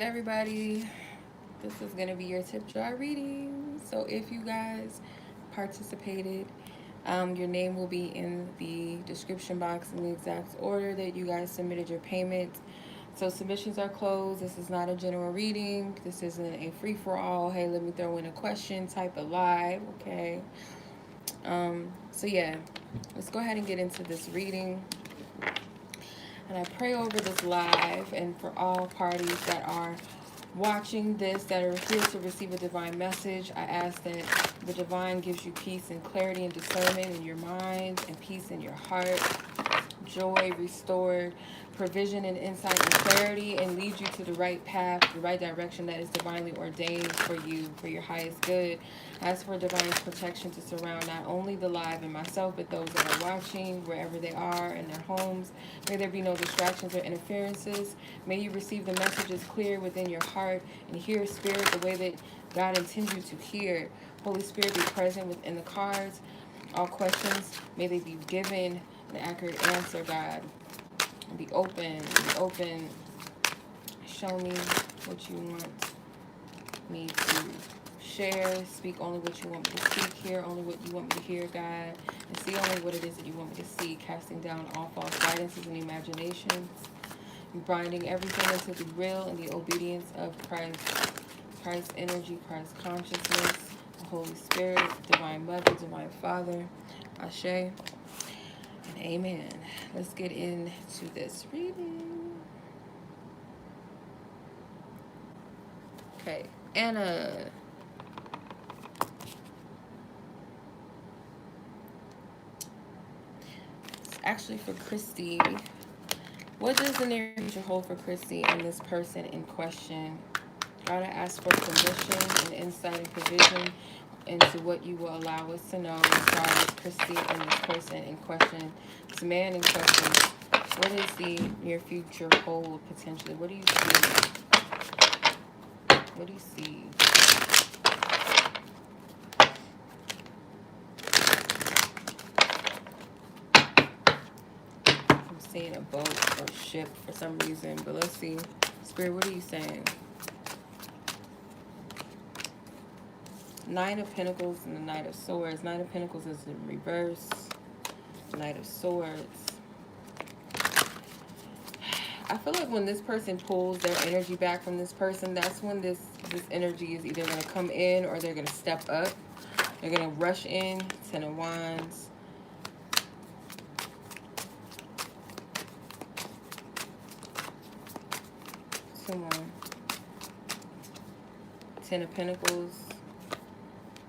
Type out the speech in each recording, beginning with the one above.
Everybody, this is going to be your tip jar reading. So if you guys participated, your name will be in the description box in the exact order that you guys submitted your payment. So submissions are closed. This is not a general reading. This isn't a free-for-all. Hey, let me throw in a question type of live. Okay. So yeah, let's go ahead and get into this reading. And I pray over this live and for all parties that are watching this that are here to receive a divine message. I ask that the divine gives you peace and clarity and discernment in your mind and peace in your heart, joy restored, provision and insight and clarity, and lead you to the right path, the right direction that is divinely ordained for you, for your highest good. Ask for divine protection to surround not only the live and myself, but those that are watching, wherever they are, in their homes. May there be no distractions or interferences. May you receive the messages clear within your heart and hear Spirit the way that God intends you to hear. Holy Spirit, be present within the cards. All questions, may they be given an accurate answer, God. Be open, be open. Show me what you want me to share. Speak only what you want me to speak. Hear only what you want me to hear, God. And see only what it is that you want me to see. Casting down all false guidances and imaginations. And binding everything into the will and the obedience of Christ. Christ energy, Christ consciousness, the Holy Spirit, Divine Mother, Divine Father. Ashe. And amen. Let's get into this reading. Okay. Anna. It's actually for Christy. What does the near future hold for Christy and this person in question? God, I ask for permission and insight and provision into what you will allow us to know regarding Christy and this person in question, this man in question. What does the near future hold potentially? What do you see? What do you see? I'm seeing a boat or ship for some reason, but let's see. Spirit, what are you saying? Nine of Pentacles and the Knight of Swords. Nine of Pentacles is in reverse. Knight of Swords. I feel like when this person pulls their energy back from this person, that's when this energy is either going to come in or they're going to step up. They're going to rush in. Ten of Wands. Two more. Ten of Pentacles.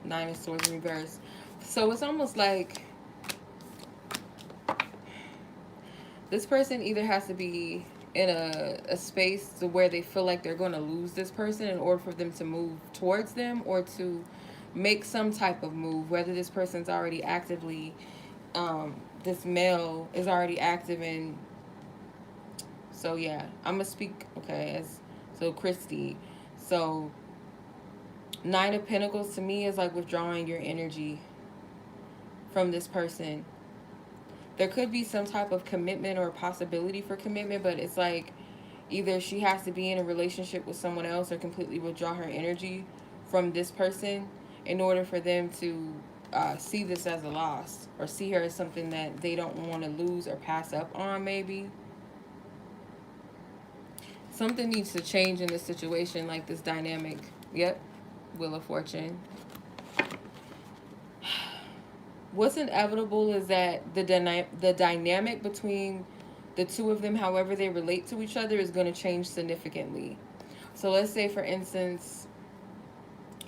Nine of Swords in reverse. So it's almost like this person either has to be in a space to where they feel like they're going to lose this person in order for them to move towards them, or to make some type of move, whether this person's already actively, this male is already active in. So yeah, I'm going to speak, okay, so Christy. So Nine of Pentacles to me is like withdrawing your energy from this person. There could be some type of commitment or possibility for commitment, but it's like either she has to be in a relationship with someone else or completely withdraw her energy from this person in order for them to see this as a loss, or see her as something that they don't want to lose or pass up on. Maybe something needs to change in this situation, like this dynamic. Yep. Wheel of Fortune. What's inevitable is that the dynamic between the two of them, however they relate to each other, is going to change significantly. So let's say, for instance,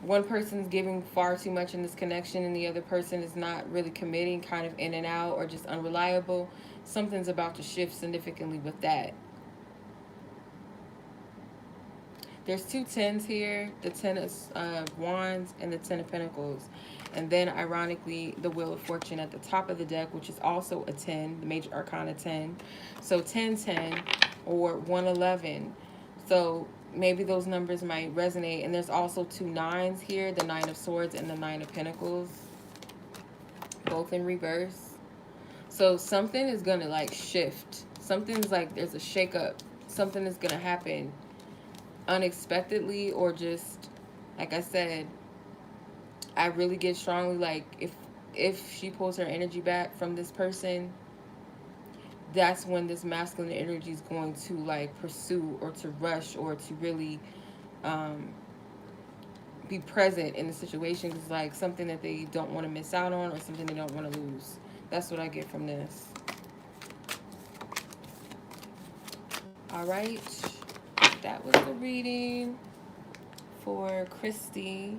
one person's giving far too much in this connection and the other person is not really committing, kind of in and out, or just unreliable. Something's about to shift significantly with that. There's two tens here, the Ten of Wands and the Ten of Pentacles. And then, ironically, the Wheel of Fortune at the top of the deck, which is also a 10, the Major Arcana 10. So 1010 or 111. So maybe those numbers might resonate. And there's also two nines here, the Nine of Swords and the Nine of Pentacles, both in reverse. So something is going to like shift. Something's like, there's a shakeup. Something is going to happen unexpectedly, or just, like I said, I really get strongly like if she pulls her energy back from this person, that's when this masculine energy is going to like pursue or to rush or to really um, be present in the situation. It's like something that they don't want to miss out on or something they don't want to lose. That's what I get from this. All right, that was the reading for Christy,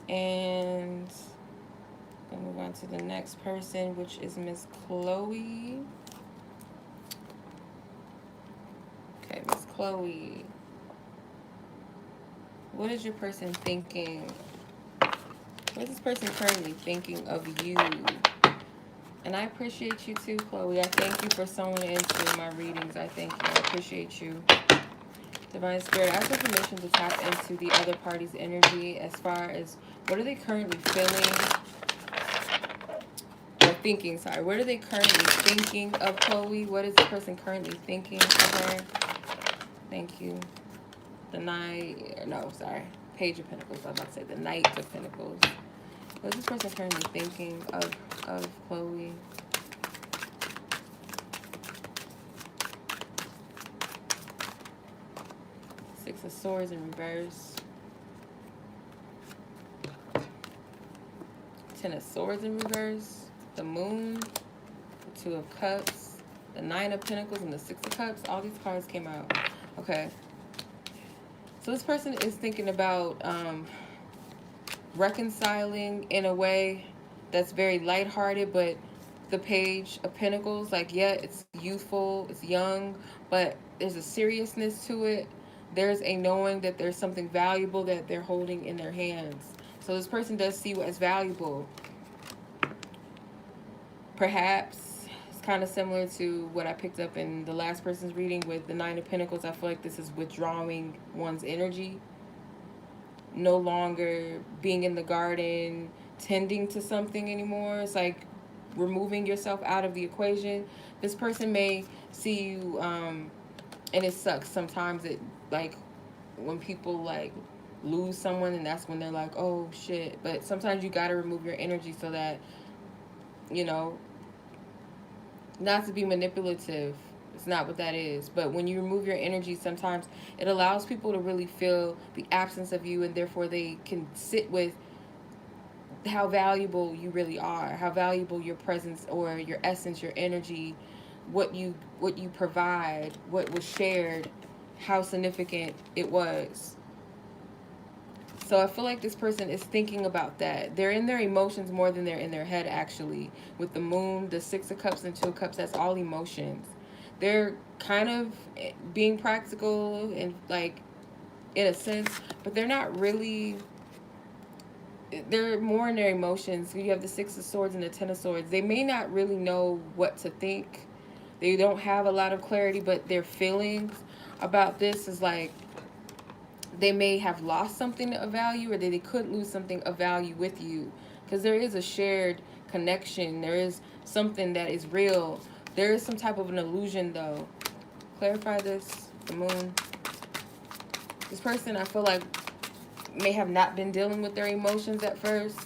and we'll move on to the next person, which is Miss Chloe. Okay, Miss Chloe, what is your person thinking? What is this person currently thinking of you? And I appreciate you too, Chloe. I thank you for sewing into my readings. I thank you. I appreciate you. Divine Spirit, I ask for permission to tap into the other party's energy as far as what are they currently feeling or thinking, sorry. What are they currently thinking of Chloe? What is the person currently thinking of her? Thank you. Page of Pentacles. I was about to say the Knight of Pentacles. What is this person currently thinking of Chloe? Six of Swords in reverse. Ten of Swords in reverse. The Moon. The Two of Cups. The Nine of Pentacles and the Six of Cups. All these cards came out. Okay. So this person is thinking about reconciling in a way that's very lighthearted, but the Page of Pentacles, like, yeah, it's youthful, it's young, but there's a seriousness to it. There's a knowing that there's something valuable that they're holding in their hands. So this person does see what is valuable. Perhaps it's kind of similar to what I picked up in the last person's reading with the Nine of Pentacles. I feel like this is withdrawing one's energy. No longer being in the garden, tending to something anymore. It's like removing yourself out of the equation. This person may see you, and it sucks sometimes. It like when people like lose someone, and that's when they're like, oh shit. But sometimes you gotta remove your energy so that, you know, not to be manipulative. It's not what that is. But when you remove your energy, sometimes it allows people to really feel the absence of you, and therefore they can sit with how valuable you really are, how valuable your presence or your essence, your energy, what you provide, what was shared, how significant it was. So I feel like this person is thinking about that. They're in their emotions more than they're in their head, actually. With the Moon, the Six of Cups, and Two of Cups, that's all emotions. They're kind of being practical and, like, in a sense, but they're not really... They're more in their emotions. You have the Six of Swords and the Ten of Swords. They may not really know what to think. They don't have a lot of clarity, but their feelings about this is like... they may have lost something of value, or they could lose something of value with you, because there is a shared connection. There is something that is real. There is some type of an illusion, though. Clarify this, the Moon. This person, I feel like, may have not been dealing with their emotions at first.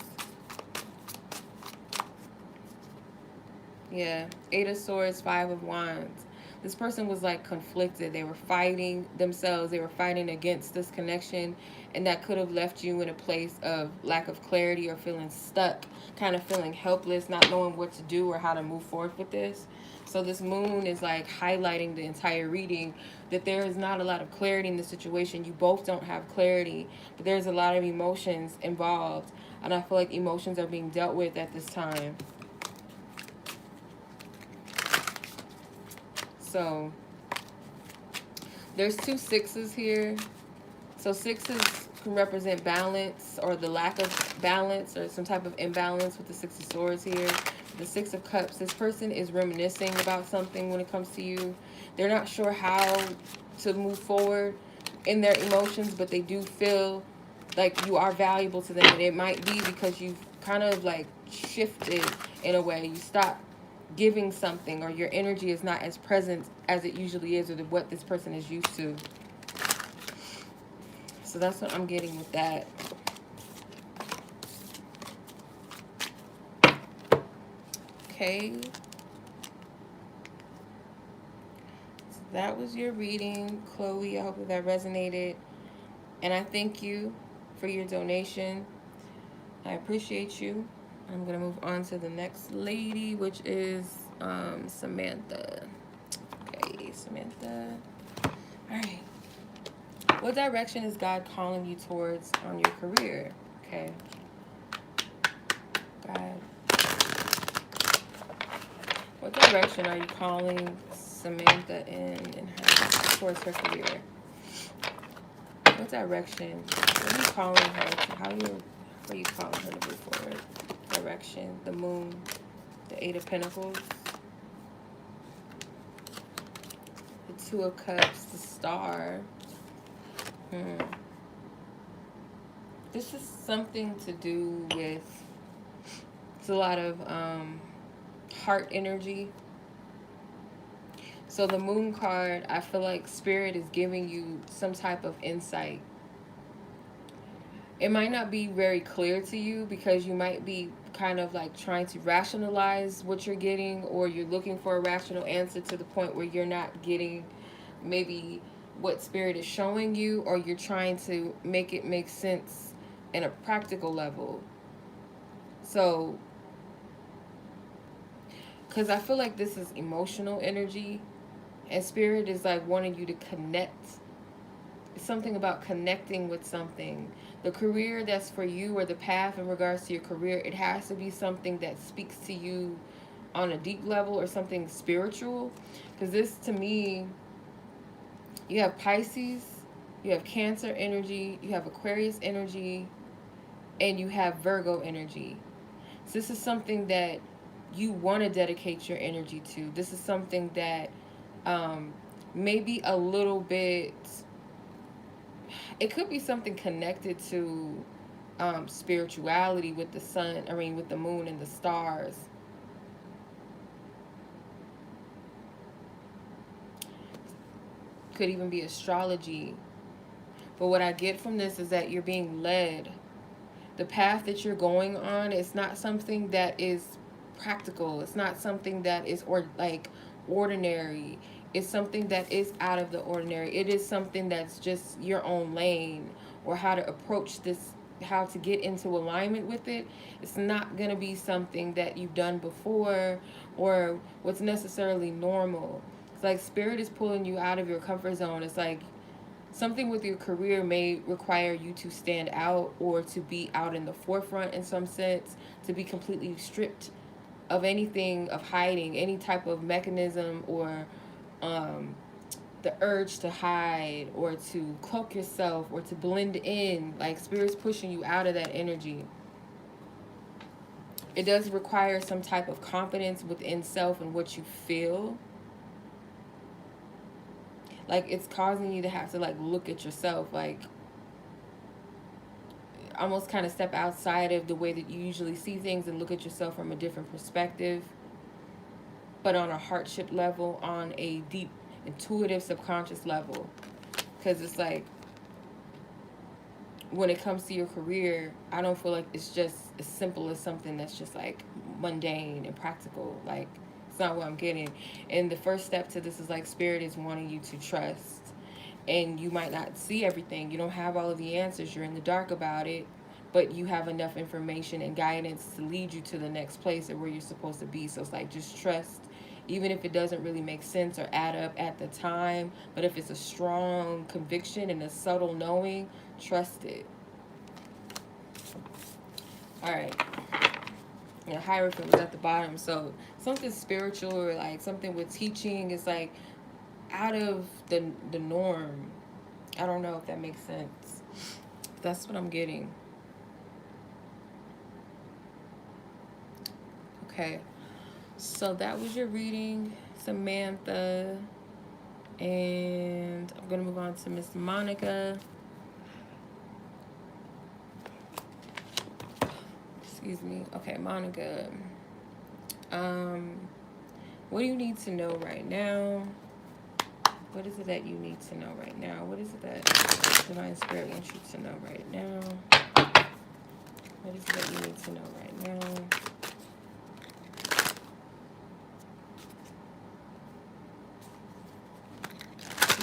Yeah, Eight of Swords, Five of Wands. This person was like conflicted. They were fighting themselves. They were fighting against this connection, and that could have left you in a place of lack of clarity or feeling stuck, kind of feeling helpless, not knowing what to do or how to move forward with this. So this Moon is like highlighting the entire reading that there is not a lot of clarity in the situation. You both don't have clarity, but there's a lot of emotions involved, and I feel like emotions are being dealt with at this time. So there's two sixes here. So sixes can represent balance or the lack of balance or some type of imbalance with the Six of Swords here. The Six of Cups, this person is reminiscing about something when it comes to you. They're not sure how to move forward in their emotions, but they do feel like you are valuable to them. And it might be because you've kind of like shifted in a way. You stop giving something, or your energy is not as present as it usually is, or what this person is used to. So that's what I'm getting with that. Okay. So that was your reading, Chloe. I hope that resonated. And I thank you for your donation. I appreciate you. I'm going to move on to the next lady, which is Samantha. Okay, Samantha. All right. What direction is God calling you towards on your career? Okay. God. What direction are you calling Samantha in her towards her career? What direction? What are you calling her to? How are you calling her to move forward? Direction. The moon. The Eight of Pentacles. The Two of Cups. The Star. This is something to do with, it's a lot of heart energy. So the moon card, I feel like Spirit is giving you some type of insight. It might not be very clear to you because you might be kind of like trying to rationalize what you're getting, or you're looking for a rational answer to the point where you're not getting maybe what Spirit is showing you, or you're trying to make it make sense in a practical level. So, because I feel like this is emotional energy, and Spirit is like wanting you to connect. It's something about connecting with something. The career that's for you, or the path in regards to your career, it has to be something that speaks to you on a deep level, or something spiritual. Because this, to me, you have Pisces, you have Cancer energy, you have Aquarius energy, and you have Virgo energy. So this is something that you want to dedicate your energy to. This is something that maybe a little bit, it could be something connected to spirituality with the sun, with the moon and the stars. Could even be astrology. But what I get from this is that you're being led. The path that you're going on is not something that is practical. It's not something that is ordinary. It's something that is out of the ordinary. It is something that's just your own lane, or how to approach this, how to get into alignment with it. It's not going to be something that you've done before, or what's necessarily normal. It's like Spirit is pulling you out of your comfort zone. It's like something with your career may require you to stand out, or to be out in the forefront in some sense, to be completely stripped of anything of hiding, any type of mechanism, or the urge to hide, or to cloak yourself, or to blend in. Like Spirit's pushing you out of that energy. It does require some type of confidence within self and what you feel. Like it's causing you to have to like look at yourself, like almost kind of step outside of the way that you usually see things, and look at yourself from a different perspective, but on a heartship level, on a deep intuitive subconscious level. Because it's like, when it comes to your career, I don't feel like it's just as simple as something that's just like mundane and practical. Like, it's not what I'm getting. And the first step to this is like Spirit is wanting you to trust. And you might not see everything. You don't have all of the answers. You're in the dark about it. But you have enough information and guidance to lead you to the next place, or where you're supposed to be. So it's like, just trust. Even if it doesn't really make sense or add up at the time. But if it's a strong conviction and a subtle knowing, trust it. Alright. Yeah, Hierophant was at the bottom. So something spiritual, or like something with teaching, is like out of the norm. I don't know if that makes sense. That's what I'm getting. Okay. So that was your reading, Samantha. And I'm going to move on to Miss Monica. Excuse me. Okay, Monica. What do you need to know right now? What is it that you need to know right now? What is it that Divine Spirit wants you to know right now? What is it that you need to know right now?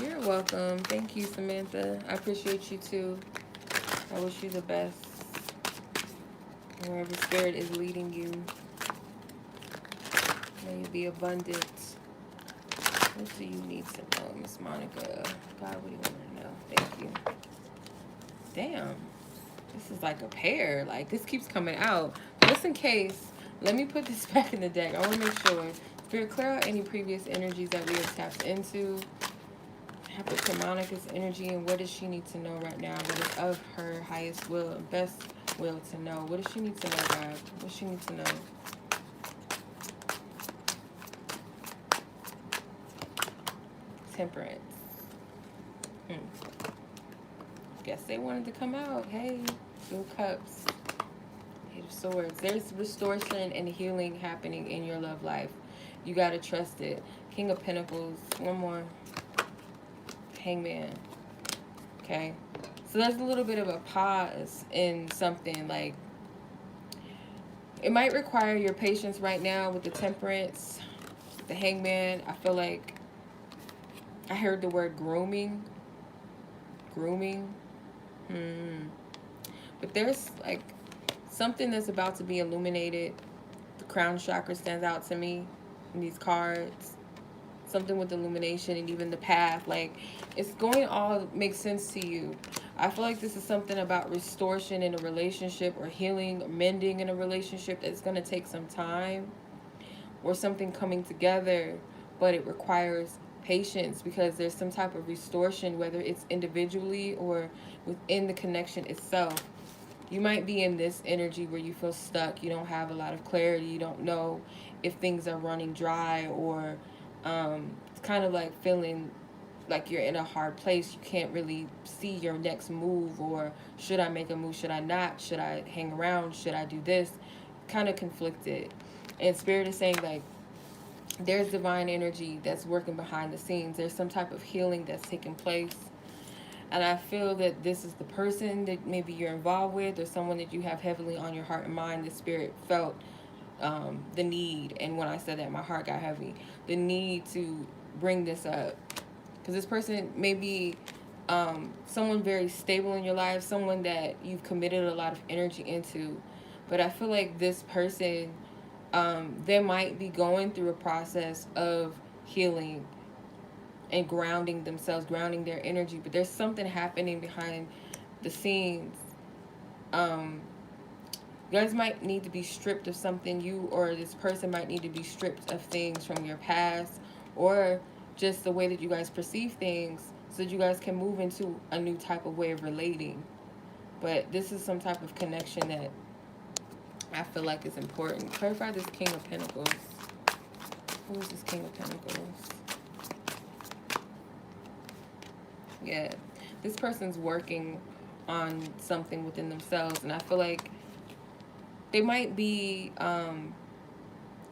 You're welcome. Thank you, Samantha. I appreciate you too. I wish you the best. Wherever Spirit is leading you, may you be abundant. What do you need to know, Miss Monica? God, what do you want to know? Thank you. Damn. This is like a pair. Like, this keeps coming out. Just in case, let me put this back in the deck. I want to make sure. Spirit, clear out any previous energies that we have tapped into. I put to Monica's energy, and what does she need to know right now that is of her highest will and best will to know? What does she need to know, God? What does she need to know? Temperance. Guess they wanted to come out. Hey, Two of Cups. Eight of Swords. There's restoration and healing happening in your love life. You got to trust it. King of Pentacles. One more. Hangman. Okay. So there's a little bit of a pause in something. Like, it might require your patience right now with the Temperance, the Hangman. I feel like I heard the word grooming. Grooming. But there's like something that's about to be illuminated. The crown chakra stands out to me in these cards. Something with illumination and even the path. Like, it's going to all make sense to you. I feel like this is something about restoration in a relationship, or healing, or mending in a relationship that's going to take some time, or something coming together, but it requires patience because there's some type of restoration, whether it's individually or within the connection itself. You might be in this energy where you feel stuck. You don't have a lot of clarity. You don't know if things are running dry, or it's kind of like feeling like you're in a hard place. You can't really see your next move, or should I make a move? Should I not? Should I hang around? Should I do this? Kind of conflicted. And Spirit is saying, like, there's divine energy that's working behind the scenes. There's some type of healing that's taking place. And I feel that this is the person that maybe you're involved with, or someone that you have heavily on your heart and mind. The Spirit felt the need. And when I said that, my heart got heavy. The need to bring this up. Because this person may be someone very stable in your life, someone that you've committed a lot of energy into. But I feel like this person, they might be going through a process of healing and grounding themselves, grounding their energy. But there's something happening behind the scenes. You guys might need to be stripped of something. You or this person might need to be stripped of things from your past, or just the way that you guys perceive things, so that you guys can move into a new type of way of relating. But this is some type of connection that I feel like is important. Clarify this King of Pentacles. Who is this King of Pentacles? Yeah, this person's working on something within themselves, and I feel like they might be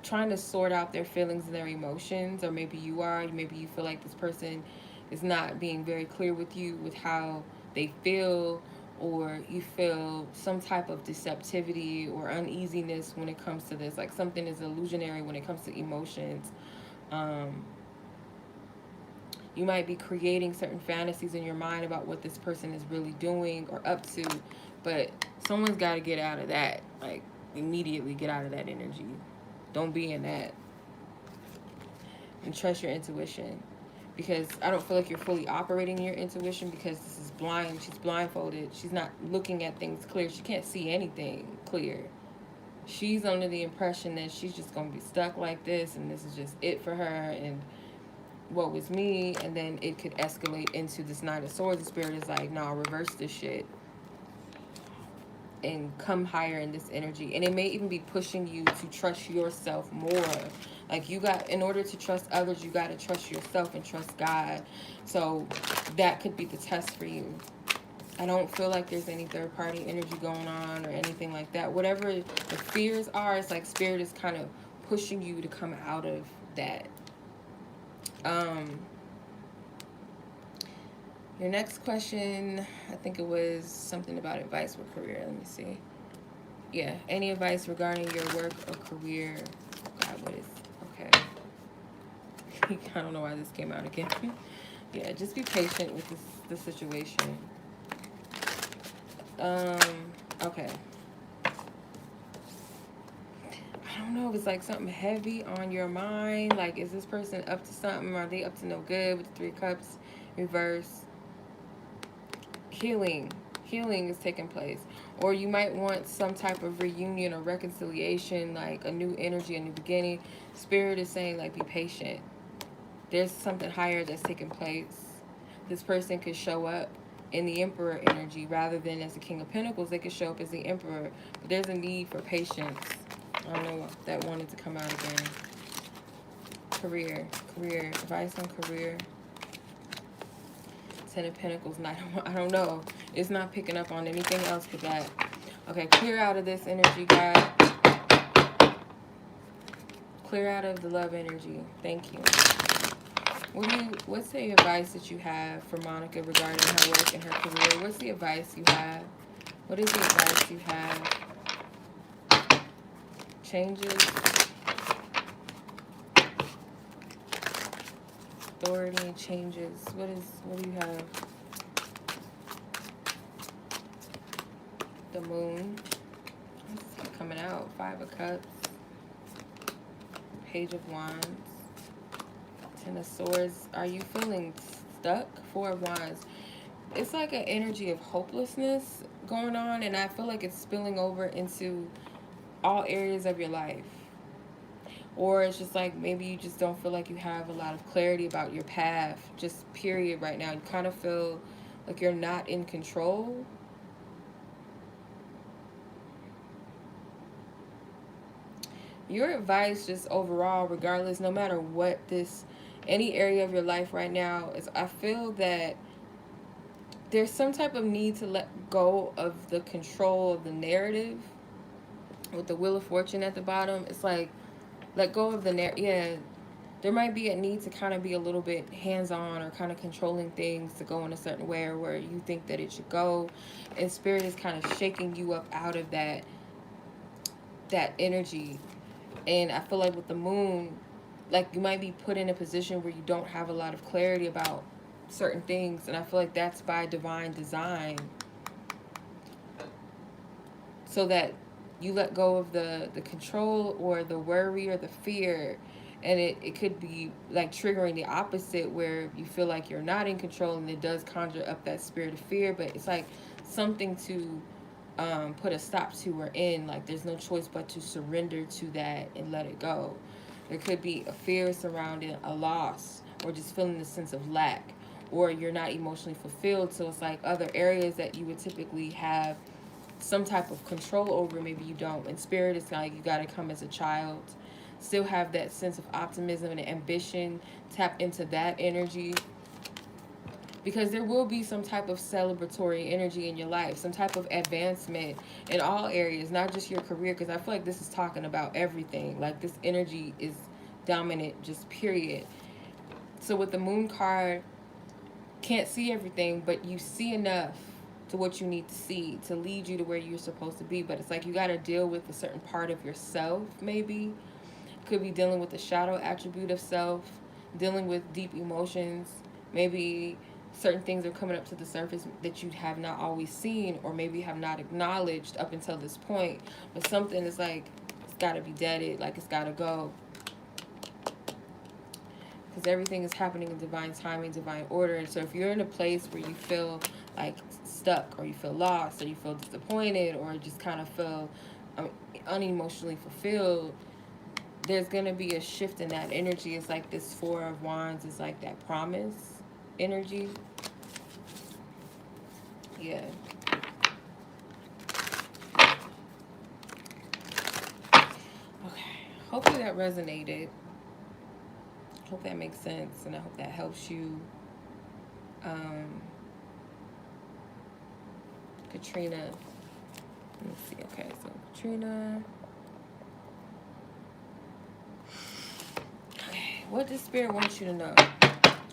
trying to sort out their feelings and their emotions, or maybe you are. Maybe you feel like this person is not being very clear with you with how they feel, or you feel some type of deceptivity or uneasiness when it comes to this. Like, something is illusionary when it comes to emotions. You might be creating certain fantasies in your mind about what this person is really doing or up to, but someone's got to get out of that. Like, immediately get out of that energy. Don't be in that. And trust your intuition. Because I don't feel like you're fully operating your intuition, because this is blind. She's blindfolded. She's not looking at things clear. She can't see anything clear. She's under the impression that she's just going to be stuck like this, and this is just it for her, and what was me. And then it could escalate into this Knight of Swords. The Spirit is like, nah, reverse this shit and come higher in this energy. And it may even be pushing you to trust yourself more. Like, you got, in order to trust others, you got to trust yourself and trust God. So that could be the test for you. I don't feel like there's any third party energy going on or anything like that. Whatever the fears are, it's like Spirit is kind of pushing you to come out of that. Your next question, I think it was something about advice for career. Let me see. Yeah, any advice regarding your work or career? God, what is, okay. I don't know why this came out again. Yeah, just be patient with the situation. Okay. I don't know if it's like something heavy on your mind. Like, is this person up to something? Are they up to no good with the Three Cups reverse? Healing is taking place. Or you might want some type of reunion or reconciliation, like a new energy, a new beginning. Spirit is saying, like, be patient. There's something higher that's taking place. This person could show up in the Emperor energy rather than as the King of Pentacles. They could show up as the Emperor. But there's a need for patience. I don't know if that wanted to come out again. Career. Advice on career. Ten of Pentacles. I don't know. It's not picking up on anything else but that. Okay, clear out of this energy, guys. Clear out of the love energy. Thank you. What's the advice that you have for Monica regarding her work and her career? What's the advice you have? What is the advice you have? Changes. Authority, changes. What do you have? The Moon. It's coming out. Five of Cups. Page of Wands. Ten of Swords. Are you feeling stuck? Four of Wands. It's like an energy of hopelessness going on, and I feel like it's spilling over into all areas of your life. Or it's just like maybe you just don't feel like you have a lot of clarity about your path, just period right now. You kind of feel like you're not in control. Your advice just overall, regardless, no matter what any area of your life right now is, I feel that there's some type of need to let go of the control of the narrative. With the Wheel of Fortune at the bottom, it's like, let go of the narrative. Yeah, there might be a need to kind of be a little bit hands-on or kind of controlling things to go in a certain way or where you think that it should go. And Spirit is kind of shaking you up out of that energy. And I feel like with the Moon, like you might be put in a position where you don't have a lot of clarity about certain things. And I feel like that's by divine design. So that you let go of the control or the worry or the fear. And it could be like triggering the opposite where you feel like you're not in control, and it does conjure up that spirit of fear. But it's like something to put a stop to or end. Like there's no choice but to surrender to that and let it go. There could be a fear surrounding a loss or just feeling the sense of lack, or you're not emotionally fulfilled. So it's like other areas that you would typically have some type of control over, maybe you don't. And Spirit is like, you got to come as a child, still have that sense of optimism and ambition, tap into that energy, because there will be some type of celebratory energy in your life, some type of advancement in all areas, not just your career, because I feel like this is talking about everything. Like this energy is dominant, just period. So with the Moon card, can't see everything, but you see enough to what you need to see to lead you to where you're supposed to be. But it's like you got to deal with a certain part of yourself. Maybe could be dealing with the shadow attribute of self, dealing with deep emotions. Maybe certain things are coming up to the surface that you have not always seen, or maybe have not acknowledged up until this point. But something is like, it's got to be deaded, like it's got to go, because everything is happening in divine timing, divine order. And so if you're in a place where you feel like stuck, or you feel lost, or you feel disappointed, or just kind of feel unemotionally fulfilled, there's going to be a shift in that energy. It's like this Four of Wands is like that promise energy. Yeah. Okay. Hopefully that resonated. Hope that makes sense, and I hope that helps you. Katrina. Let me see. Okay, so Katrina. Okay, what does Spirit want you to know?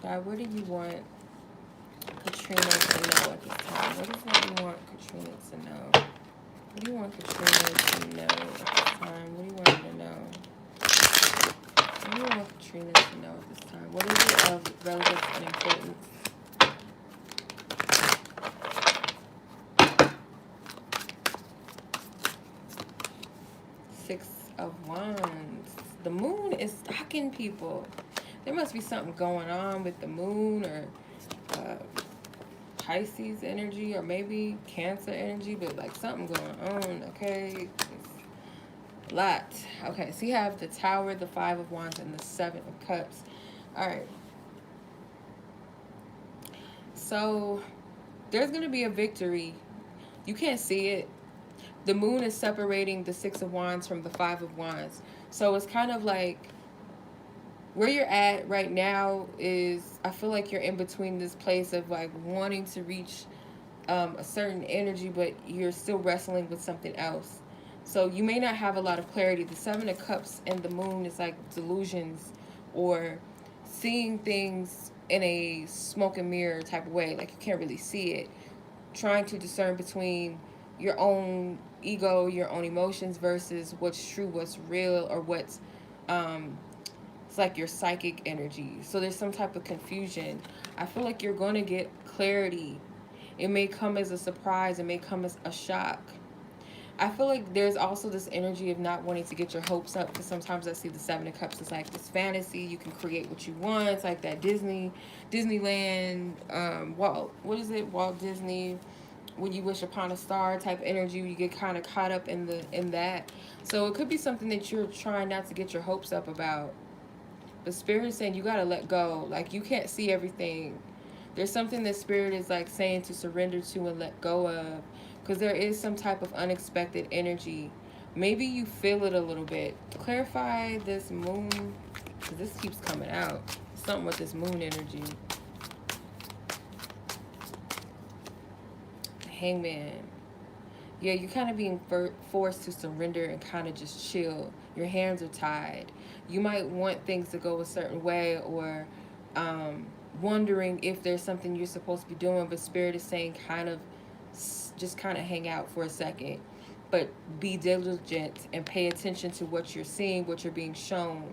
God, what do you want Katrina Katrina to know at this time? What is what you want Katrina to know? What do you want Katrina to know at this time? What do you want her to know? What do you want Katrina to know at this time? What is it of relevance and importance? Six of Wands. The moon is stalking people. There must be something going on with the moon, or Pisces energy, or maybe Cancer energy, but like something going on, okay? It's a lot. Okay, so you have the Tower, the Five of Wands, and the Seven of Cups. All right. So there's going to be a victory. You can't see it. The moon is separating the Six of Wands from the Five of Wands. So it's kind of like where you're at right now is, I feel like you're in between this place of like wanting to reach a certain energy, but you're still wrestling with something else. So you may not have a lot of clarity. The Seven of Cups and the moon is like delusions, or seeing things in a smoke and mirror type of way. Like you can't really see it. Trying to discern between your own ego, your own emotions versus what's true, what's real, or what's it's like your psychic energy. So there's some type of confusion. I feel like you're going to get clarity. It may come as a surprise. It may come as a shock. I feel like there's also this energy of not wanting to get your hopes up, because sometimes I see the Seven of Cups as like this fantasy. You can create what you want. It's like that Disneyland, what is it? Walt Disney, when you wish upon a star type energy. You get kind of caught up in that. So it could be something that you're trying not to get your hopes up about. But Spirit is saying you got to let go. Like you can't see everything. There's something that Spirit is like saying to surrender to and let go of. Because there is some type of unexpected energy. Maybe you feel it a little bit. Clarify this moon, because this keeps coming out. Something with this moon energy. Hangman. Yeah, you're kind of being forced to surrender and kind of just chill. Your hands are tied. You might want things to go a certain way, or wondering if there's something you're supposed to be doing, but Spirit is saying just kind of hang out for a second, but be diligent and pay attention to what you're seeing, what you're being shown.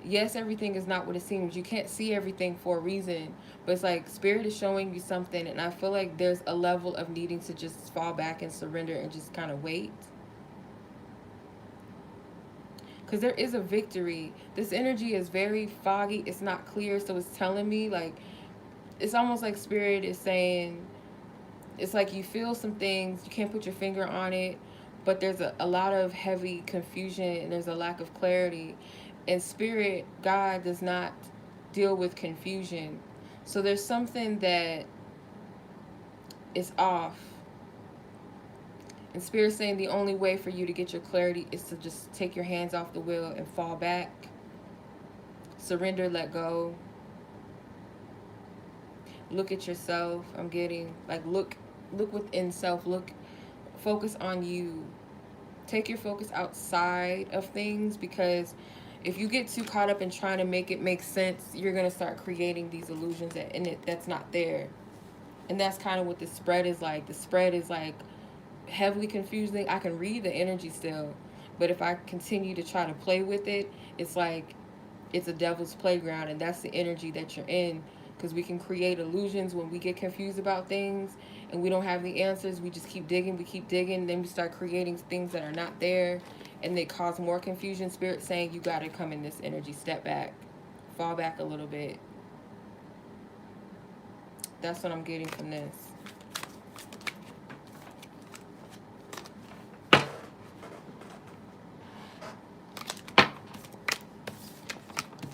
Yes, everything is not what it seems. You can't see everything for a reason, but it's like Spirit is showing you something, and I feel like there's a level of needing to just fall back and surrender and just kind of wait. Because there is a victory. This energy is very foggy. It's not clear, so it's telling me, like, it's almost like Spirit is saying, it's like you feel some things, you can't put your finger on it, but there's a lot of heavy confusion, and there's a lack of clarity. And Spirit, God, does not deal with confusion. So there's something that is off. And Spirit saying the only way for you to get your clarity is to just take your hands off the wheel and fall back. Surrender, let go. Look at yourself. I'm getting, like, look within self. Focus on you. Take your focus outside of things, because if you get too caught up in trying to make it make sense, you're going to start creating these illusions that's not there. And that's kind of what the spread is like. The spread is like heavily confusing. I can read the energy still, but if I continue to try to play with it, it's like it's a devil's playground, and that's the energy that you're in. Because we can create illusions when we get confused about things and we don't have the answers. We just keep digging, then we start creating things that are not there, and they cause more confusion. Spirit saying you got to come in this energy, step back, fall back a little bit. That's what I'm getting from this.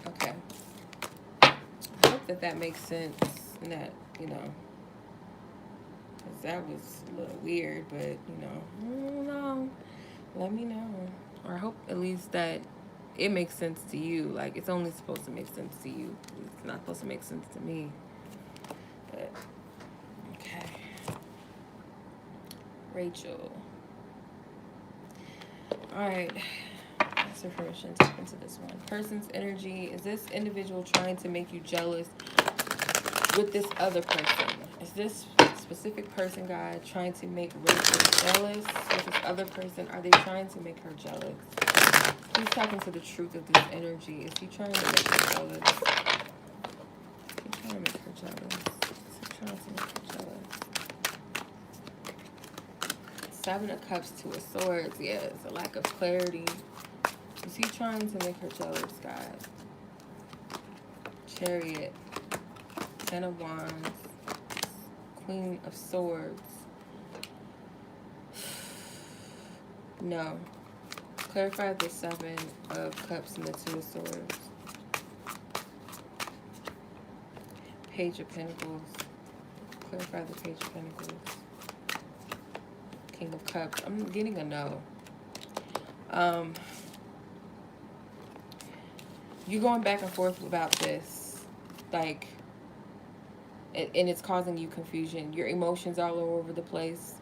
Okay. I hope that makes sense, and that, because that was a little weird, but, I don't know. Let me know. Or I hope at least that it makes sense to you. Like, it's only supposed to make sense to you. It's not supposed to make sense to me. But, okay. Rachael. Alright. Ask for permission to tap into this one. Person's energy. Is this individual trying to make you jealous with this other person? Is this specific person, God, trying to make Rachel jealous? With this other person, are they trying to make her jealous? He's talking to the truth of this energy. Is he trying to make her jealous? He's trying to make her jealous. Is he trying to make her jealous? Seven of Cups, Two of Swords. Yeah, it's a lack of clarity. Is he trying to make her jealous, God? Chariot. Ten of Wands. Queen of Swords. No. Clarify the Seven of Cups and the Two of Swords. Page of Pentacles. Clarify the Page of Pentacles. King of Cups. I'm getting a no. You going back and forth about this, like, and it's causing you confusion. Your emotions all over the place.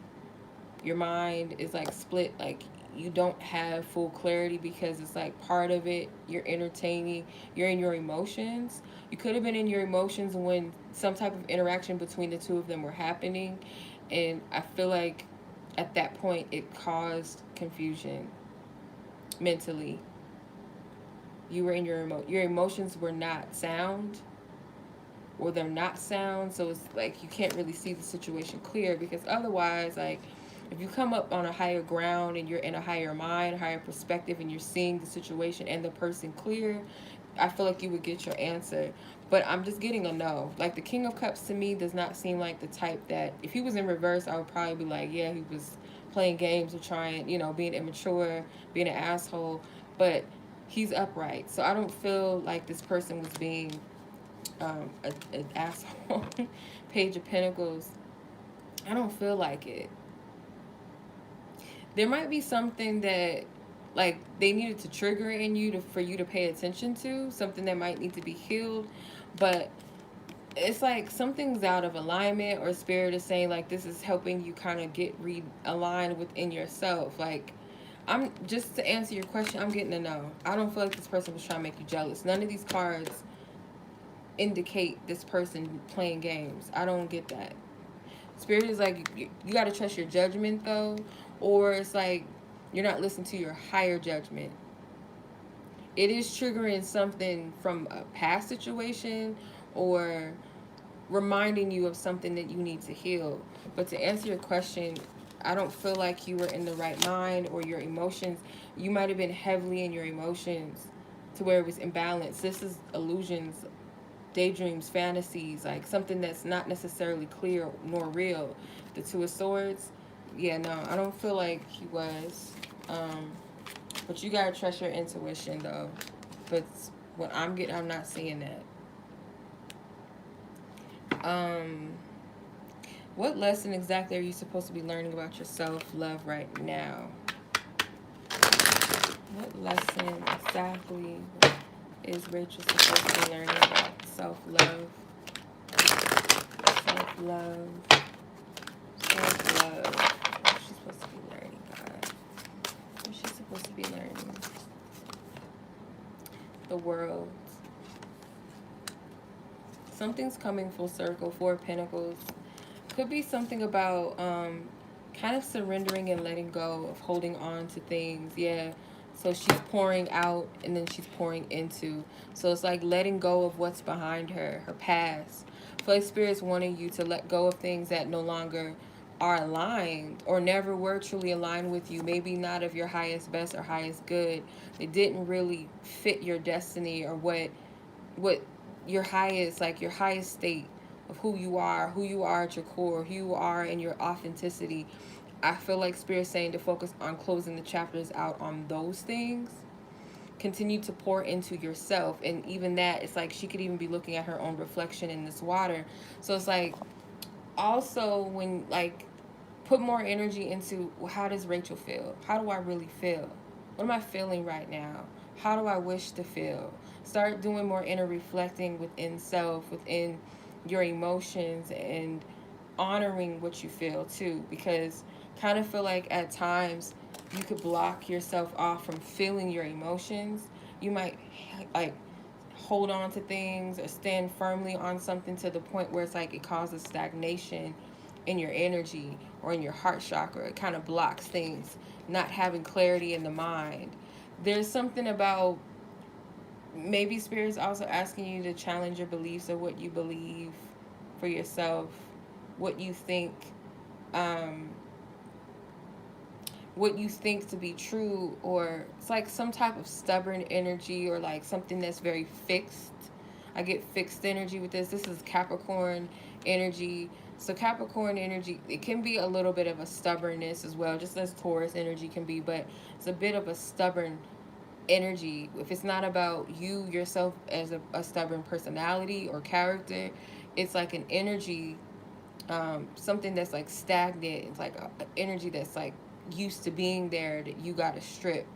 Your mind is like split. Like, you don't have full clarity because it's like part of it you're entertaining. You're in your emotions. You could have been in your emotions when some type of interaction between the two of them were happening, and I feel like at that point it caused confusion mentally. You were in your emotions were not sound, or they're not sound, so it's like you can't really see the situation clear, because otherwise, like, if you come up on a higher ground and you're in a higher mind, higher perspective, and you're seeing the situation and the person clear, I feel like you would get your answer. But I'm just getting a no. Like, the King of Cups to me does not seem like the type that, if he was in reverse, I would probably be like, yeah, he was playing games or trying, being immature, being an asshole. But he's upright, so I don't feel like this person was being an asshole. Page of Pentacles. I don't feel like it. There might be something that, like, they needed to trigger in you for you to pay attention to, something that might need to be healed, but it's like something's out of alignment, or spirit is saying, like, this is helping you kind of get realigned within yourself. Like, I'm just to answer your question, I'm getting a no. I don't feel like this person was trying to make you jealous. None of these cards indicate this person playing games. I don't get that. Spirit is like, you got to trust your judgment, though, or it's like you're not listening to your higher judgment. It is triggering something from a past situation, or reminding you of something that you need to heal. But to answer your question, I don't feel like you were in the right mind, or your emotions. You might have been heavily in your emotions to where it was imbalanced. This is illusions, daydreams, fantasies, like something that's not necessarily clear nor real. The Two of Swords, yeah, no, I don't feel like he was. But you gotta trust your intuition, though. But what I'm getting, I'm not seeing that. What lesson exactly are you supposed to be learning about your self-love right now? What lesson exactly is Rachel supposed to be learning about self-love? Self-love. Self-love. What's she supposed to be learning, God? What's she supposed to be learning? The World. Something's coming full circle. Four of Pentacles. Could be something about kind of surrendering and letting go of holding on to things. Yeah. So she's pouring out and then she's pouring into. So it's like letting go of what's behind her past. I feel like Spirit's wanting you to let go of things that no longer are aligned, or never were truly aligned with you. Maybe not of your highest best or highest good. They didn't really fit your destiny, or what your highest, like your highest state of who you are at your core, who you are in your authenticity. I feel like Spirit's saying to focus on closing the chapters out on those things. Continue to pour into yourself. And even that, it's like she could even be looking at her own reflection in this water. So it's like, also, when, like, put more energy into, well, how does Rachel feel? How do I really feel? What am I feeling right now? How do I wish to feel? Start doing more inner reflecting within self, within your emotions, and honoring what you feel too, because kind of feel like at times you could block yourself off from feeling your emotions. You might like hold on to things or stand firmly on something to the point where it's like it causes stagnation in your energy or in your heart chakra. It kind of blocks things, not having clarity in the mind. There's something about, maybe spirit's also asking you to challenge your beliefs of what you believe for yourself, what you think, um, what you think to be true, or it's like some type of stubborn energy or like something that's very fixed. I get fixed energy with this. This is Capricorn energy. So Capricorn energy, it can be a little bit of a stubbornness as well, just as Taurus energy can be, but it's a bit of a stubborn energy. If it's not about you yourself as a stubborn personality or character, it's like an energy, something that's like stagnant. It's like a energy that's like used to being there that you got to strip.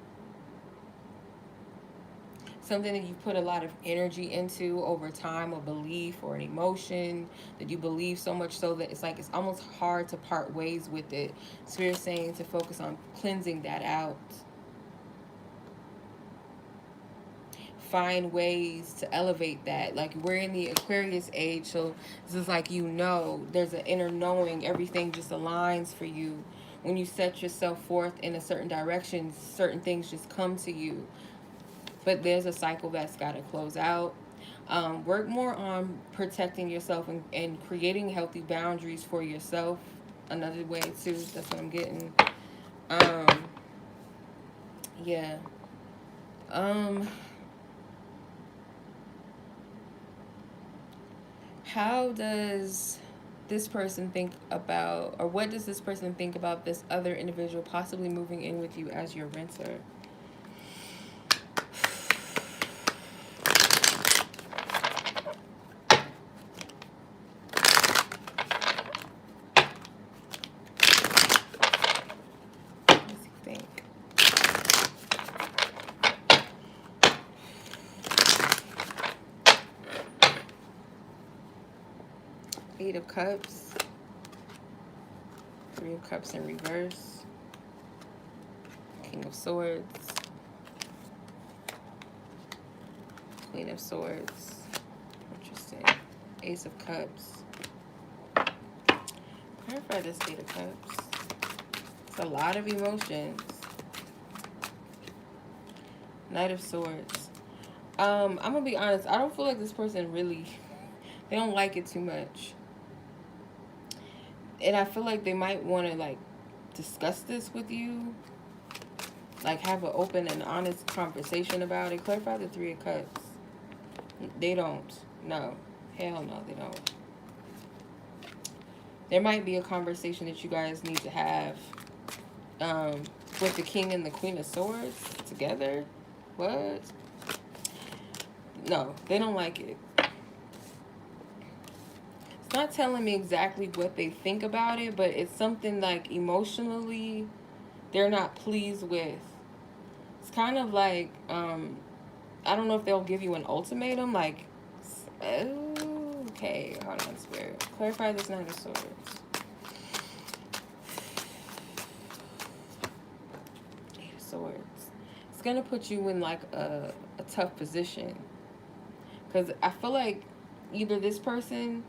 Something that you put a lot of energy into over time, a belief or an emotion that you believe so much so that it's like it's almost hard to part ways with it. Spirit's saying to focus on cleansing that out. Find ways to elevate that. Like, we're in the Aquarius age, so this is like, there's an inner knowing. Everything just aligns for you. When you set yourself forth in a certain direction, certain things just come to you. But there's a cycle that's got to close out. Work more on protecting yourself and creating healthy boundaries for yourself. Another way too. That's what I'm getting. Yeah. How does this person think about, or what does this person think about this other individual possibly moving in with you as your renter? Eight of Cups, Three of Cups in reverse, King of Swords, Queen of Swords, interesting, Ace of Cups. Clarify this Eight of Cups. It's a lot of emotions. Knight of Swords. I'm gonna be honest, I don't feel like this person really, they don't like it too much. And I feel like they might want to like discuss this with you, like have an open and honest conversation about it. Clarify the Three of Cups. They don't. No. Hell no, they don't. There might be a conversation that you guys need to have with the King and the Queen of Swords together. What? No, they don't like it. It's not telling me exactly what they think about it, but it's something like emotionally they're not pleased with. It's kind of like, I don't know if they'll give you an ultimatum, like, okay, hold on, Spirit. Clarify this Knight of Swords. Eight of Swords. It's going to put you in like a tough position. Because I feel like either this person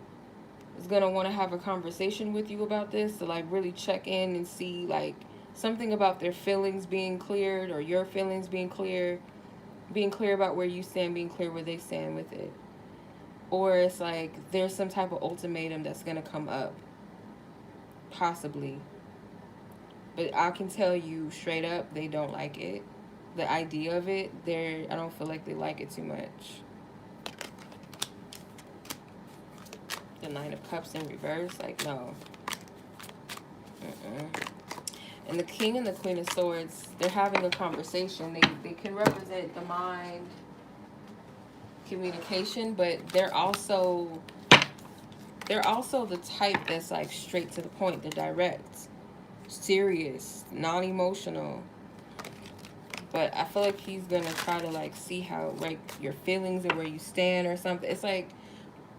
is going to want to have a conversation with you about this, to like really check in and see like something about their feelings being cleared, or your feelings being clear about where you stand, being clear where they stand with it. Or it's like there's some type of ultimatum that's going to come up, possibly. But I can tell you straight up, they don't like it. The idea of it, I don't feel like they like it too much. The Nine of Cups in reverse, like, no. And the King and the Queen of Swords, they're having a conversation. They can represent the mind, communication, but they're also the type that's like straight to the point. They're direct, serious, non-emotional. But I feel like he's gonna try to like see how, like, your feelings and where you stand or something. It's like,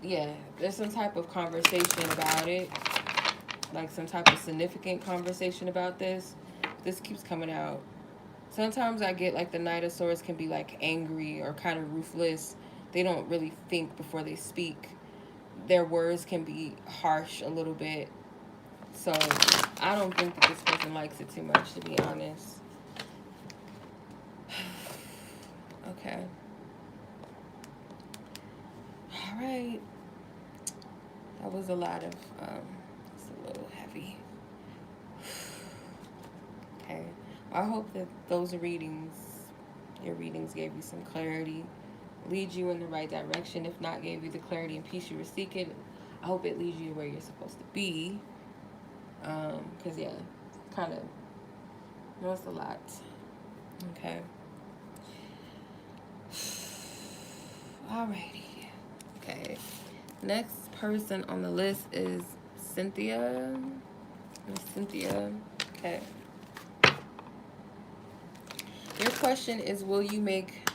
yeah, there's some type of conversation about it. Like some type of significant conversation about this. This keeps coming out. Sometimes I get like the Knight of Swords can be like angry or kind of ruthless. they don't really think before they speak. Their words can be harsh a little bit. So I don't think that this person likes it too much, to be honest. Okay. All right. That was a lot of, it's a little heavy. Okay. I hope that those readings, your readings gave you some clarity, lead you in the right direction. If not, gave you the clarity and peace you were seeking. I hope it leads you where you're supposed to be. Because, yeah, kind of, that's a lot. Okay. Alrighty. Okay. Next person on the list is Cynthia. Miss Cynthia. Okay. Your question is, will you make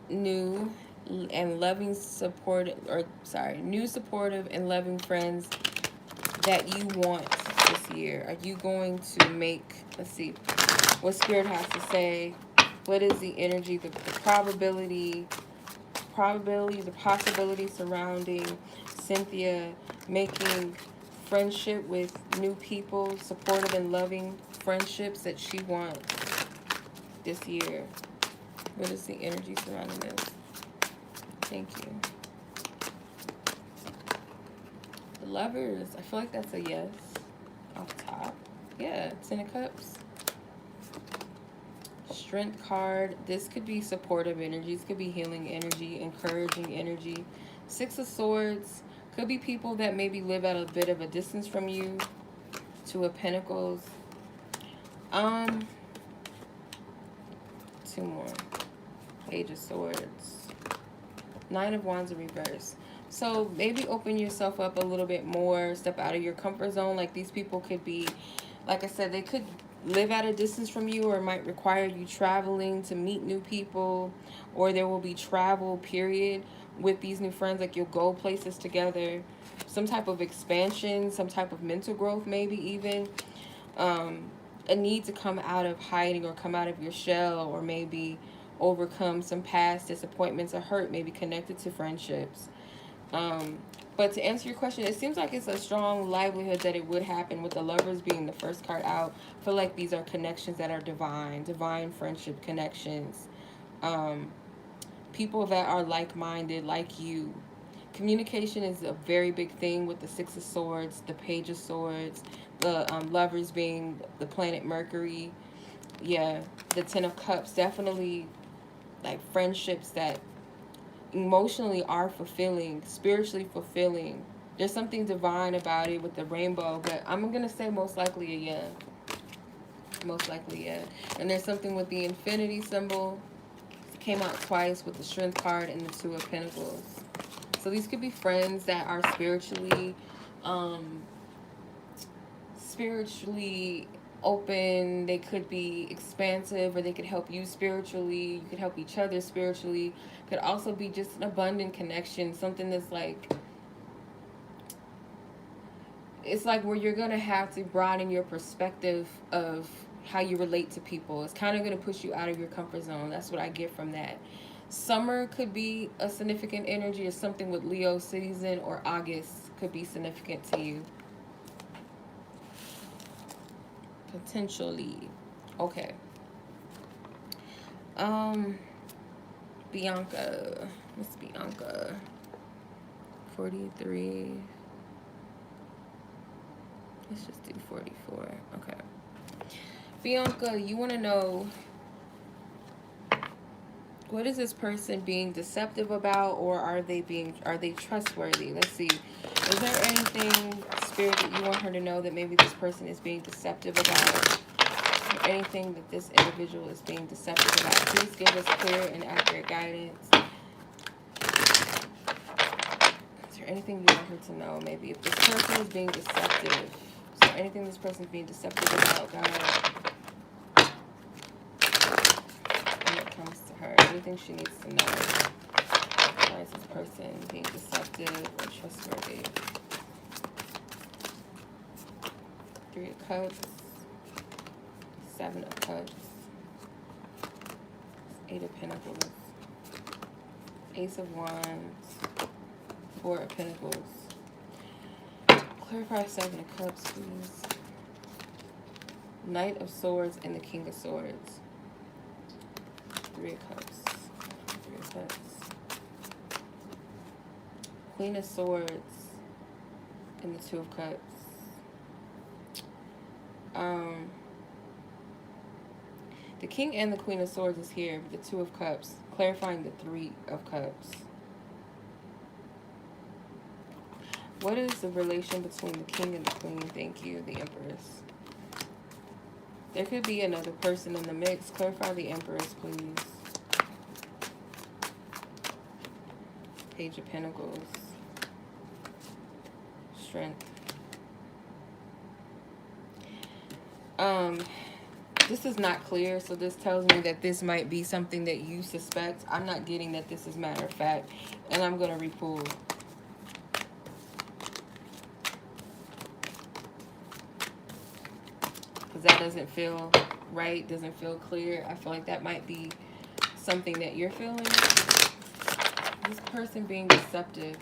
new supportive and loving friends that you want this year? Are you going to make, let's see, what Spirit has to say? What is the energy, the probability, the possibility surrounding Cynthia making friendship with new people, supportive and loving friendships that she wants this year? What is the energy surrounding this? Thank you. The Lovers. I feel like that's a yes off top. Yeah, Ten of Cups. Strength card. This could be supportive energy. This could be healing energy, encouraging energy. Six of Swords. Could be people that maybe live at a bit of a distance from you. Two of Pentacles. Two more. Page of Swords. Nine of Wands in reverse. So maybe open yourself up a little bit more. Step out of your comfort zone. Like, these people could be, like I said, they could live at a distance from you, or it might require you traveling to meet new people, or there will be travel, period, with these new friends. Like, you'll go places together. Some type of expansion, some type of mental growth, maybe even. A need to come out of hiding or come out of your shell, or maybe overcome some past disappointments or hurt, maybe connected to friendships. But to answer your question, it seems like it's a strong likelihood that it would happen, with the Lovers being the first card out. I feel like these are connections that are divine friendship connections. People that are like-minded, like you. Communication is a very big thing with the Six of Swords, the Page of Swords, the Lovers being the planet Mercury. Yeah, the Ten of Cups, definitely like friendships that emotionally are fulfilling, spiritually fulfilling. There's something divine about it with the rainbow, but I'm going to say most likely a yeah. Most likely, yeah. And there's something with the infinity symbol. It came out twice with the Strength card and the Two of Pentacles. So these could be friends that are spiritually open. They could be expansive, or they could help you spiritually. You could help each other spiritually. Could also be just an abundant connection, something that's like, it's like where you're gonna have to broaden your perspective of how you relate to people. It's kind of gonna push you out of your comfort zone. That's what I get from that. Summer could be a significant energy, or something with Leo season, or August could be significant to you. Potentially. Okay. Bianca. Miss Bianca. 43. Let's just do 44. Okay. Bianca, you want to know, what is this person being deceptive about, or are they trustworthy? Let's see. Is there anything, Spirit, that you want her to know that maybe this person is being deceptive about? Or anything that this individual is being deceptive about? Please give us clear and accurate guidance. Is there anything you want her to know? Maybe if this person is being deceptive. Is there anything this person is being deceptive about, God? When it comes to her, anything she needs to know. Why is this person being deceptive or trustworthy? Three of Cups. Seven of Cups. Eight of Pentacles. Ace of Wands, Four of Pentacles. Clarify Seven of Cups, please. Knight of Swords and the King of Swords. Three of Cups. Three of Cups. Queen of Swords and the Two of Cups. The King and the Queen of Swords is here, but the Two of Cups, clarifying the Three of Cups. What is the relation between the King and the Queen? Thank you, the Empress. There could be another person in the mix. Clarify the Empress, please. Page of Pentacles. Strength. This is not clear, so this tells me that this might be something that you suspect. I'm not getting that this is matter of fact, and I'm going to re-pull. Because that doesn't feel right, doesn't feel clear. I feel like that might be something that you're feeling. This person being deceptive.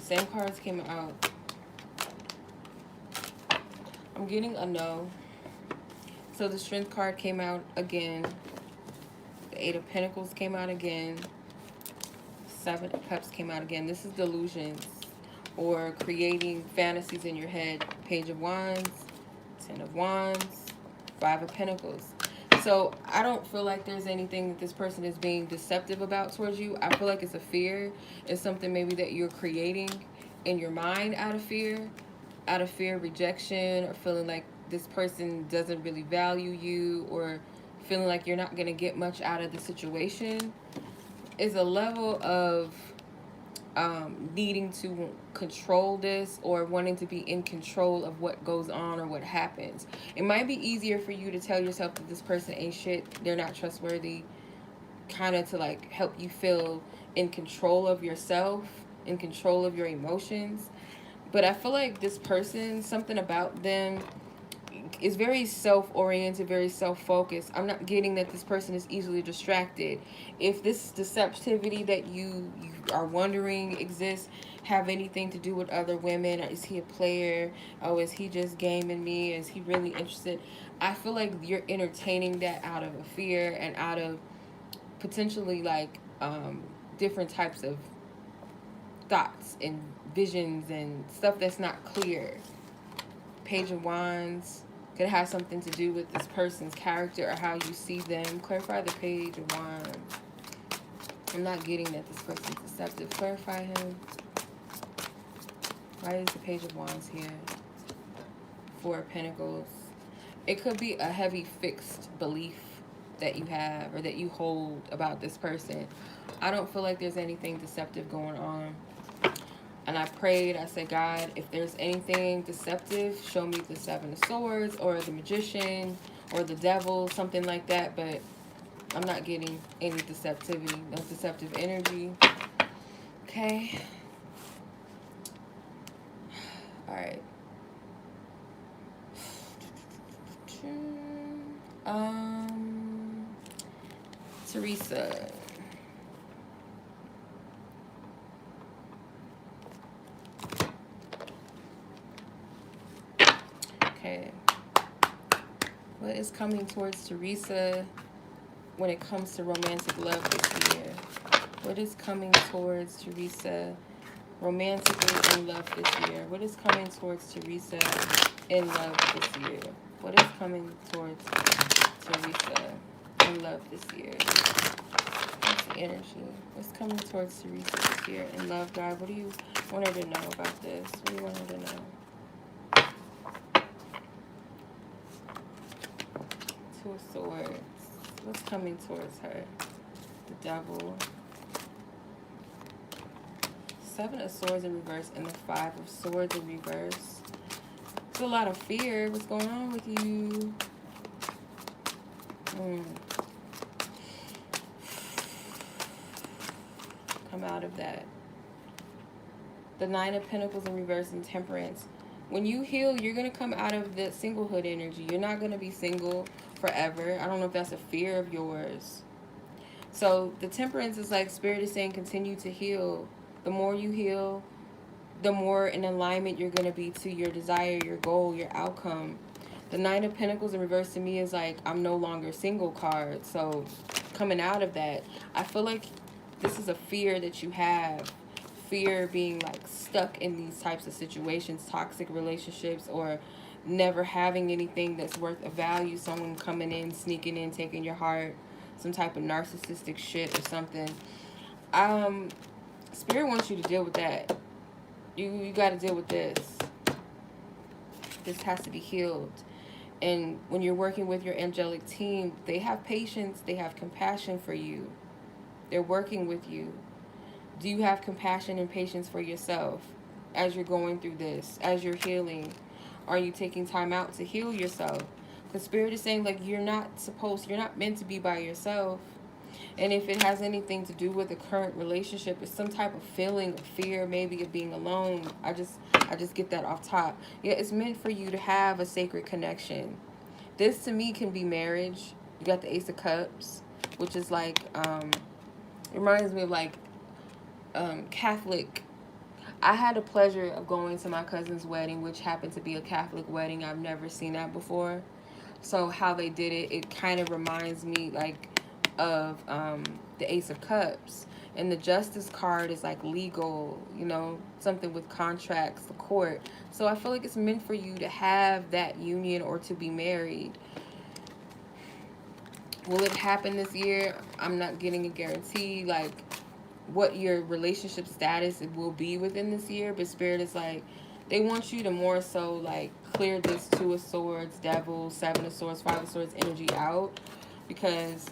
Same cards came out. I'm getting a no. So the Strength card came out again. The Eight of Pentacles came out again. Seven of Cups came out again. This is delusions or creating fantasies in your head. Page of Wands, Ten of Wands, Five of Pentacles. So I don't feel like there's anything that this person is being deceptive about towards you. I feel like it's a fear. It's something maybe that you're creating in your mind out of fear, rejection, or feeling like this person doesn't really value you, or feeling like you're not going to get much out of the situation. Is a level of needing to control this, or wanting to be in control of what goes on or what happens. It might be easier for you to tell yourself that this person ain't shit, they're not trustworthy, kind of to like help you feel in control of yourself, in control of your emotions. But I feel like this person, something about them is very self-oriented, very self-focused. I'm not getting that this person is easily distracted. If this deceptivity that you are wondering exists have anything to do with other women, or is he a player? Oh, is he just gaming me? Is he really interested? I feel like you're entertaining that out of a fear and out of potentially like different types of thoughts and visions and stuff that's not clear. Page of Wands could have something to do with this person's character or how you see them. Clarify the Page of Wands. I'm not getting that this person's deceptive. Clarify him. Why is the Page of Wands here? Four of Pentacles. It could be a heavy fixed belief that you have or that you hold about this person. I don't feel like there's anything deceptive going on. And I prayed, I said, God, if there's anything deceptive, show me the Seven of Swords or the Magician or the Devil, something like that. But I'm not getting any deceptivity, no deceptive energy. Okay. All right. Theresa. Okay. What is coming towards Theresa when it comes to romantic love this year? What is coming towards Theresa romantically in love this year? What is coming towards Theresa in love this year? What is coming towards Theresa in love this year? What's the energy? What's coming towards Theresa this year in love, God? What do you want her to know about this? What do you want her to know? Two of Swords. What's coming towards her? The Devil. Seven of Swords in reverse and the Five of Swords in reverse. It's a lot of fear. What's going on with you? Come out of that. The Nine of Pentacles in reverse and Temperance. When you heal, you're going to come out of the singlehood energy. You're not going to be single forever. I don't know if that's a fear of yours. So the Temperance is like Spirit is saying continue to heal. The more you heal, the more in alignment you're going to be to your desire, your goal, your outcome. The Nine of Pentacles in reverse to me is like I'm no longer single card. So coming out of that, I feel like this is a fear that you have. Fear being like stuck in these types of situations, toxic relationships, or never having anything that's worth a value. Someone coming in, sneaking in, taking your heart, some type of narcissistic shit or something. Spirit wants you to deal with that. You got to deal with this. This has to be healed. And when you're working with your angelic team, they have patience, they have compassion for you. They're working with you. Do you have compassion and patience for yourself as you're going through this, as you're healing? Are you taking time out to heal yourself? Because Spirit is saying, like, you're not meant to be by yourself. And if it has anything to do with the current relationship, it's some type of feeling of fear, maybe of being alone. I just get that off top. Yeah, it's meant for you to have a sacred connection. This to me can be marriage. You got the Ace of Cups, which is like, it reminds me of like Catholic. I had the pleasure of going to my cousin's wedding, which happened to be a Catholic wedding. I've never seen that before. So how they did it, it kind of reminds me like of the Ace of Cups. And the Justice card is like legal, you know, something with contracts, the court. So I feel like it's meant for you to have that union or to be married. Will it happen this year? I'm not getting a guarantee, like, what your relationship status will be within this year. But Spirit is like, they want you to more so, like, clear this Two of Swords, Devil, Seven of Swords, Five of Swords energy out. Because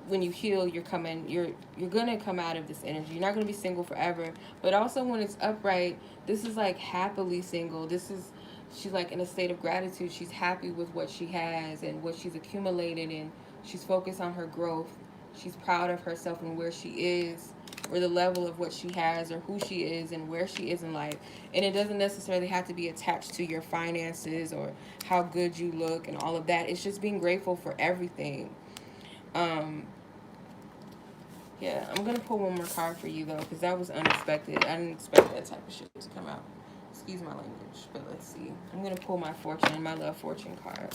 when you heal, you're gonna come out of this energy. You're not gonna be single forever. But also when it's upright, this is like happily single. She's like in a state of gratitude. She's happy with what she has and what she's accumulated, and she's focused on her growth. She's proud of herself and where she is, or the level of what she has, or who she is and where she is in life. And it doesn't necessarily have to be attached to your finances or how good you look and all of that. It's just being grateful for everything. Yeah, I'm going to pull one more card for you, though, because that was unexpected. I didn't expect that type of shit to come out. Excuse my language, but let's see. I'm going to pull my fortune, my love fortune card.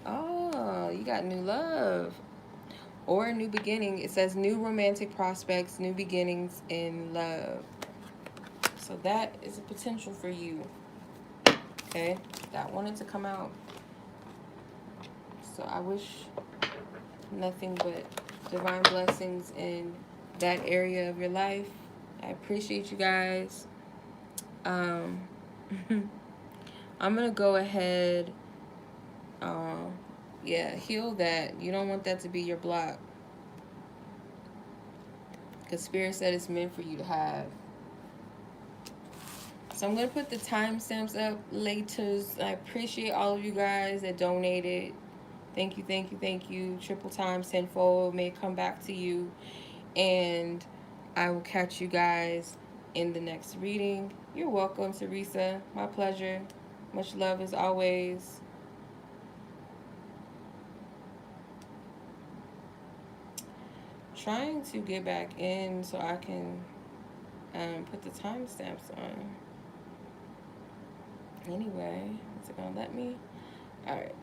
Oh, you got new love. Or a new beginning. It says new romantic prospects, new beginnings in love. So that is a potential for you. Okay? That wanted to come out. So I wish nothing but divine blessings in that area of your life. I appreciate you guys. I'm going to go ahead. Yeah, heal that. You don't want that to be your block. Because Spirit said it's meant for you to have. So I'm going to put the timestamps up later. I appreciate all of you guys that donated. Thank you, thank you, thank you. Triple times, tenfold. May it come back to you. And I will catch you guys in the next reading. You're welcome, Theresa. My pleasure. Much love as always. Trying to get back in so I can put the timestamps on. Anyway, is it gonna let me? All right.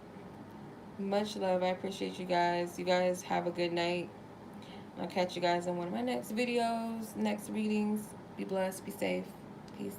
Much love. I appreciate you guys. You guys have a good night. I'll catch you guys in one of my next videos, next readings. Be blessed. Be safe. Peace.